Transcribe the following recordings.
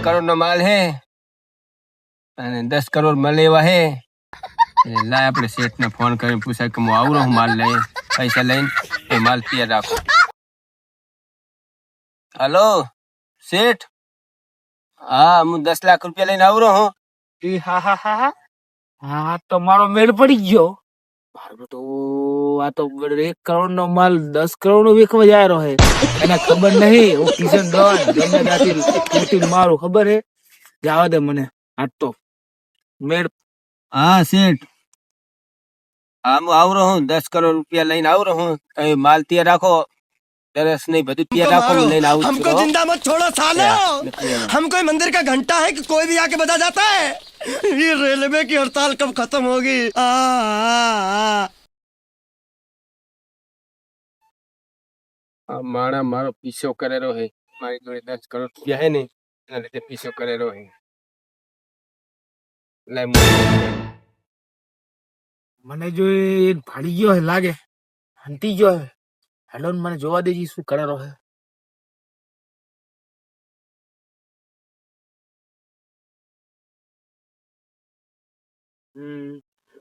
करोड़ નો માલ હે અને 10 કરોડ મળે એવા હે. લાય આપણે શેઠને ફોન કરીને પૂછાય કે હું આવું રહું માલ લઈ પૈસા લઈને એ માલ તૈયાર રાખો. હલો શેઠ, હા હું 10 લાખ રૂપિયા લઈને આવું રહું. હા હા હા હા હા, તો મારો મેળ પડી ગયો. મારો તો આ તો 1 કરોડ નો માલ 10 કરોડ નો વેચવા જાય રહ્યો હે. એને ખબર નહીં હું કિશન ડોન ગમે ત્યાંથી લૂંટીને મારું, ખબર હે? જવા દે મને. આ તો મેળ. હા શેઠ, હા હું આવું રહું 10 કરોડ રૂપિયા લઈને આવું રહું. તમે માલ તૈયાર રાખો, દરસ नहीं बदू तैयार રાખો, હું લઈને આવું છું. हमको जिंदा मत छोड़ो सालो, हम कोई मंदिर का घंटा है कि कोई भी आके बजा जाता है. ये रेलवे की हड़ताल कब खत्म होगी? માણા મારો પીછો કરેલો હે. મારી જોડે 10 કરોડ રૂપિયા હે ને, એના લીધે પીછો કરેલો હે. મને જો એ ભાડી ગયો હે, લાગે હંતી ગયો હે. હેલો, મને જોવા દેજી શું કરેલો હે.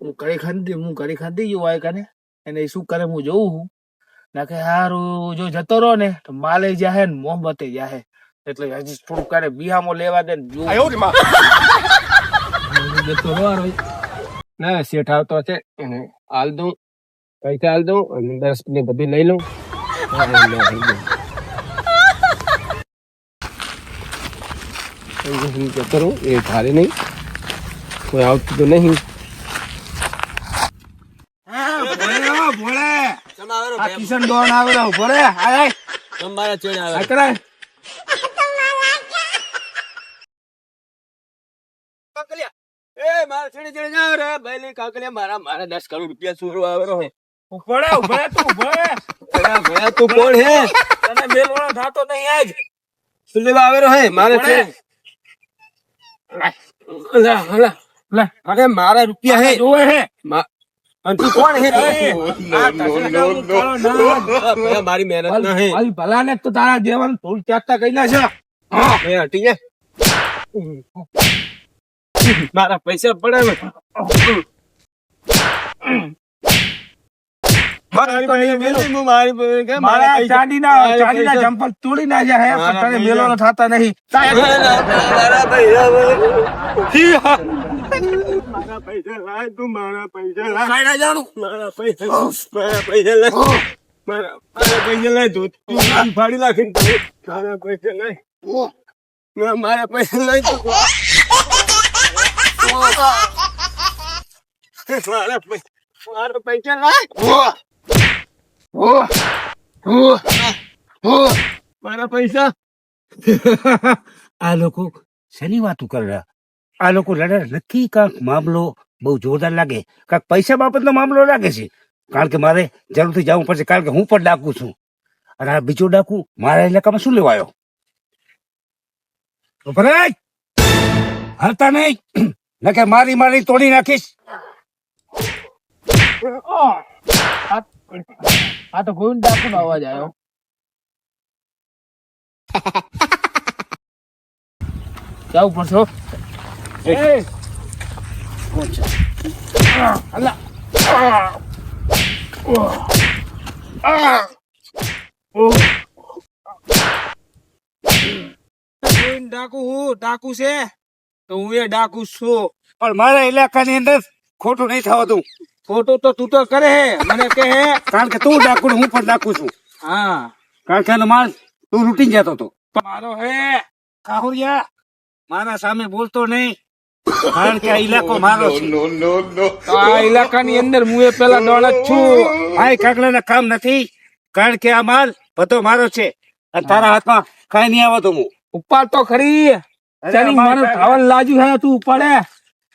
હું કરી ખાધી જો આય કાને એને શું કરે હું જોઉં હું. નાખે હારું જો જતો રહો ને તો માલે જાહે ને મોહબ્બતે જાહે. એટલે હજી થોડું કરે બિહામો લેવા દે ને જતો રહો ના. શેઠ આવતો છે એને હાલ દઉં, પૈસા હાલ દઉં અને 10 ને બધું લઈ લઉં. જતો રહું એ ભારે નહીં, કોઈ આવતું તો નહીં. કિશન ડોન આવેલો ભોળે આય તમારા ચેડ આવે કરાય. મારા ચેડે ચેડે જાવ રે ભાઈ ની કાકલિયા. મારા 10 કરોડ રૂપિયા ચોરો આવેલો હે. ઉભરે તું ઉભરે. ભયા તું કોણ હે? તને મેલવાનો થાતો નહીં આજ. તું લેવા આવેલો હે મારે ચેડ. અરે મારા રૂપિયા હે જોવે હે. અને તું કોણ હે? મારી મહેનત ના હે. ભલા ને તો તારા જેવાનું થોડું ત્યાગતા કઈ ના છે. હટી જાય. મારા પૈસા પડે ને. મારા ચાંદીના ચંપલ તોડી ના જાય હે, તને મેલવાનો થાતા નહીં. મારા પૈસા લાય, તું મારા પૈસા લાય. કાઈ ના જાણું. મારા પૈસા લાય. મારા પૈસા લાય. તું ફાડી નાખી. મારા પૈસા લાય. મારા પૈસા લાય. મારા પૈસા લાય. મારા પૈસા. આ લોકો શેની વાતું કરે રહ્યા? આ લોકો લડે નક્કી કાંક મામલો બહુ જોરદાર લાગે. કાંક પૈસા બાબતનો મામલો લાગે છે. કારણ કે મારે જરૂરથી જવું પડશે, કારણ કે હું પણ ડાકુ છું. અને આ બીજો ડાકુ મારા ઇલાકામાં શું લેવા આવ્યો? હરતા નહીં નકે મારી તોડી નાખીશ. આ તો કોઈ ડાકુ નો અવાજ આવ્યો. જવું પડશે. ડાકુ છે તો હું એ ડાકુ છું, પણ મારા ઇલાકાની અંદર ખોટું નહીં થવાતું. ખોટું તો તું તો કરે હે, મને કે હે કારણ કે તું ડાકુ હું પણ ડાકુ છું. હા, કારણ કે એનો માલ તું લૂંટી જતો હતો. મારો હે કાહુરિયા, મારા સામે બોલતો નહીં, કારણ કે આ ઇલાકો મારો છે. આ ઇલાકાની અંદર હું એ પેલા ડોન જ છું. ભાઈ કાગડાના કામ નથી, કારણ કે આ માલ બધો મારો છે અને તારા હાથમાં કઈ નહીં આવતો. હું ઉપાડ તો ખરી. મારું ખાવાનું લાજુ હે, તું ઉપાડે.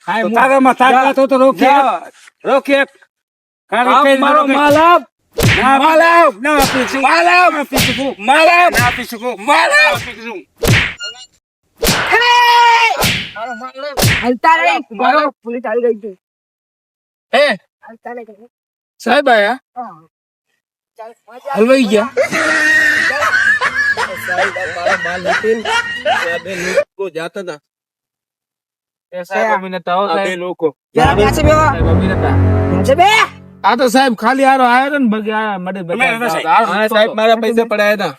તારામાં તાકાત હોય તો રોકીએ. મારો માલ આપ. માલ આપ. ના આપી શકું. માલ આપ. આપી શકું. માલ આપ. ના આપી શકું. માલ આપ. આપી શકું. સાહેબ આયા હલવાઈ ગયા. લૂંટો જાતા હતા સાહેબ અભિનેતા હો આ બે સાહેબ લોકો જરા બેસે બેવા સાહેબ અભિનેતા બેસે બે આ તો સાહેબ ખાલી હારો આયો ને બગી આ મડે હા સાહેબ મારા પૈસા પડાયા હતા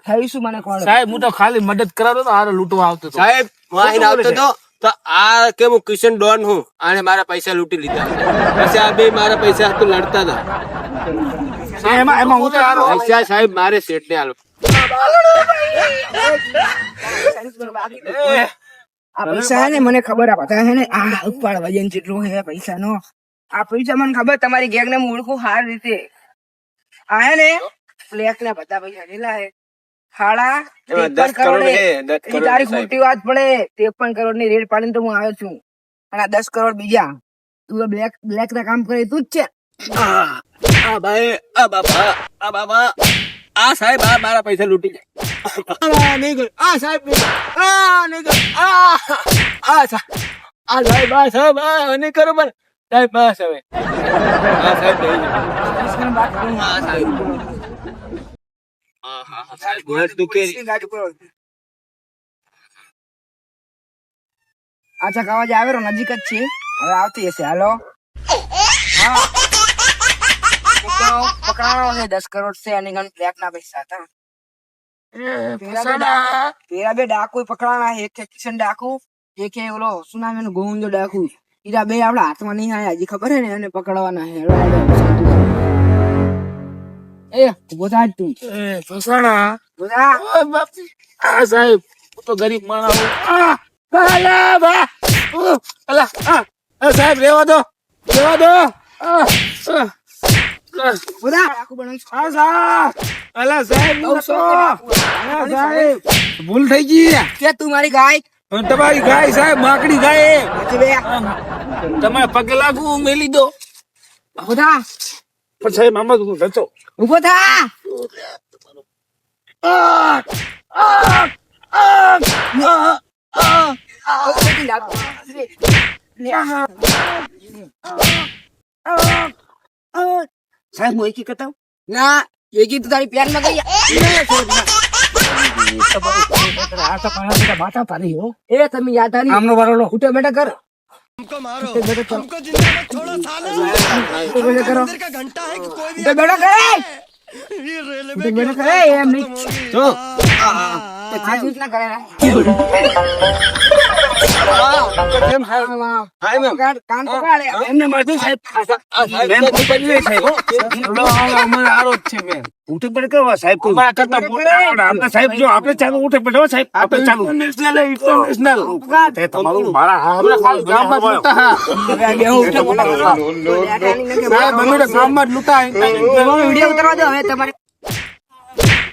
થયું શું મને કોણ સાહેબ હું તો ખાલી મદદ કરાવતો તો હારો લૂંટવા આવતો હતો સાહેબ વાહીને આવતો તો તો આ કે હું કિશન ડોન હું આને મારા પૈસા લૂંટી લીધા પછી આ બે મારા પૈસા હતું લડતા હતા એમાં હું તો હારો પૈસા સાહેબ મારે શેઠ ને આલો આ પૈસા હે ને મને ખબર આ બધા હે ને આ ઉપાડ વજન જેટલું હે પૈસા નો આ પૈસા મને ખબર તમારી ગેંગ ને ઓળખું હાર રીતે આ હે ને બ્લેક ના બધા પૈસા કેટલા હે સાડા 53 કરોડ હે. એ તારી ખોટી વાત પડે 53 કરોડ ની રેડ પાડીને તો હું આવ્યો છું અને આ 10 કરોડ બીજા તું તો બ્લેક ના કામ કરે તું જ છે આ ભાઈ આ બાબા આ સાહેબ આ મારા પૈસા લૂંટી જાય નહીં ગયો આ સાહેબ નહીં ગયો નહીં ગયો આ સાહેબ નહીં કરો પણ સાહેબ બસ હવે આ સાહેબ નહીં ગયો આ સાહેબ સાહેબ ઘોડ દુખે અચ્છા કાવા જ આવેલો નજીક જ છે હવે આવતી હશે હાલો હા પકડાણો છે 10 કરોડ છે અને ગણ બ્લેક ના પૈસા હતા પેલા બે ડાકુ પકડાણા એક છે કિશન ડાકુ એક છે ઓલો શું નામ એનું ગોવિંદો ડાકુ ઈરા બે આપડા હાથમાં નહીં આયા હજી ખબર હે ને એને પકડવાના હે એ ઉભો થા તું ફસાણા બોલા આ સાહેબ હું તો ગરીબ માણસ સાહેબ રેવા દો બોલા ડાકુ બનો અલા સાહેબ સાહેબ ભૂલ થઈ ગઈ કે તું મારી ગાય તમારી ગાય સાહેબ માકડી ગાય નથી બે તમારે પગે લાગુ મેલી દો ઉભો થા પણ સાહેબ આમાં તું જતો ઉભો થા સાહેબ હું એકી કરતા ના એકી તો તારી પ્યાર માં ગઈ માતા પાડી હો એ તમે યાદ આવી આમનો વારો ઉઠો બેટા કર हमको मारो हमको जिंदा मत छोड़ो सालो मंदिर का घंटा है कि कोई भी ઉઠો બેટા કરે ये रेलवे ઉઠો બેટા કરે એમ નહીં જો આ ચીજ ના કરે કેમ હાય મેમ કાન પકડે એમને મારતું સાહેબ મેમ કોઈ બની નહીં સાહેબ અમારે આરો જ છે મેમ ઉઠે પડે કરવા સાહેબ કોઈ કરતા આપણે સાહેબ જો આપણે ચાલુ ઉઠે પડે સાહેબ આપણે ચાલુ ઇન્ટરનેશનલ તે તમારું મારા આપણે ખાલી ગામમાં જ લૂંટા હા સાહેબ અમે તો ગામમાં જ લૂંટા વિડીયો ઉતારવા દો હવે તમારે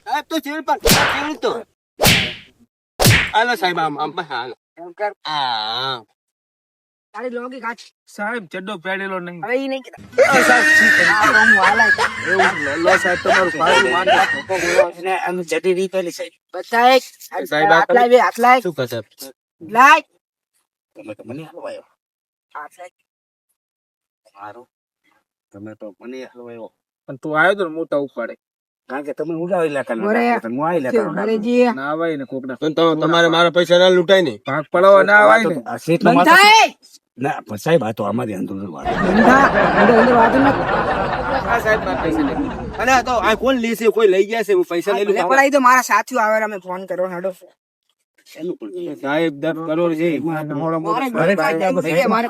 સાહેબ તો ચેડ પર કેવું તો હાલો સાહેબ આમ હાલો આ તારી લોગી કાચ સાહેબ ચડ્ડો પહેરેલો નહીં હવે ઈ નહીં આ હું હાલાય લો સાહેબ તમારું ફાળું માન ને અમે જડી રી પેલી સાહેબ બતાય સાહેબ, આ આટલા બે આટલા શું કહે સાહેબ લાય તમે તો મને હલવાયો આટલા મારો તમે તો મને હલવાયો પણ તું આવ્યો તો મોટા ઉપાડે કારણ કે તમે ઉડાવી લેતા મોરે હું આવી લેતા ઘરેજી ના આવાય ને કોકના પણ તમારે મારા પૈસા ના લૂંટાય ને ભાગ પડાવવા ના આવાય ને આ સીટનો માથો બંધાય ના પણ સાહેબ આ તો અમારી અંદર વાત બંધા અંદર વાતો ન આ સાહેબ મારા પૈસા લે અને આ તો આ કોણ લે છે કોઈ લઈ ગયા છે હું પૈસા લઈ લઉં પડાઈ તો મારા સાથીઓ આવે અમે ફોન કરો હાડો સાહેબ 10 કરોડ છે મારે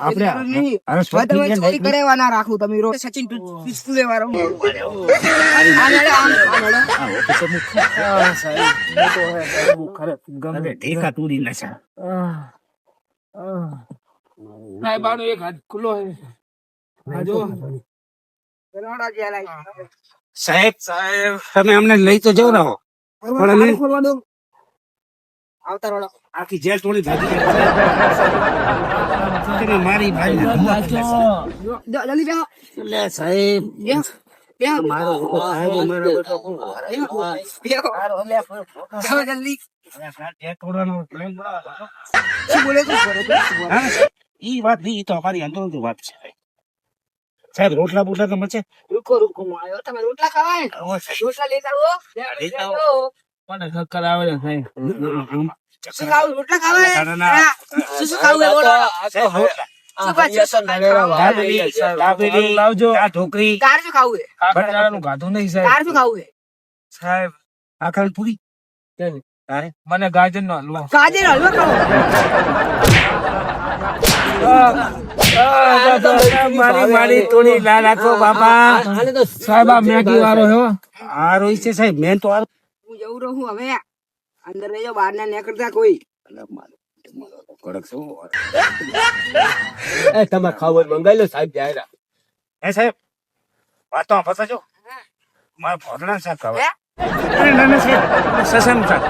ચોરી કરેવા ના રાખું તમે રો સચિન પિસ્તુ લેવા રહો ઠેકા તૂરી નશા સાહેબ આનો એક હાથ ખુલ્લો હે જો સાહેબ તમે અમને લઈ તો જવ રહો પણ આવતા રોડો આખી જેલ તોડી ભાગી તમે મારી ભાઈ જલ્દી બેહો લે સાહેબ બેહો મારો સાહેબ મારો બેટો બેહો જલ્દી એક તોડવાનો પ્લાન બનાવો શું બોલે તું ઈ વાત નહીં ઈ તો અમારી અંદરની વાત છે સાહેબ રોટલા બોટલા તો મળશે રૂકો હું આવ્યો તમે રોટલા ખાવાય રોટલા લેતા આવો પણ ચક્કર આવે છે સાહેબ. શું ખાવું રોટલા ખાવા હે? ના, ના. હા. શું ખાવું હે બોલો શું દાબેલી લાવજો. આ ઢોકળી તાર શું ખાવું હે બટાટાનું ગાધું નહીં સાહેબ. તાર શું ખાવું હે સાહેબ આખા પૂરી મને ગાજર નો હલવો. ગાજર હલવો ખાવો મારી થોડી ના રાખો બાપા. સાહેબ આ મેગી વાળો હો. આ રોઈ છે સાહેબ મેન તો આ હું જઉં રહું હવે અંદર રહેજો બહાર ના નીકળતા કોઈ તમારે ખાવું હોય મંગાઈ લો સાહેબ જાય. હે સાહેબ વાત તો ફસાજો મારા ભોતડા શાક ખાવા. હે ના સાહેબ સસન શાક.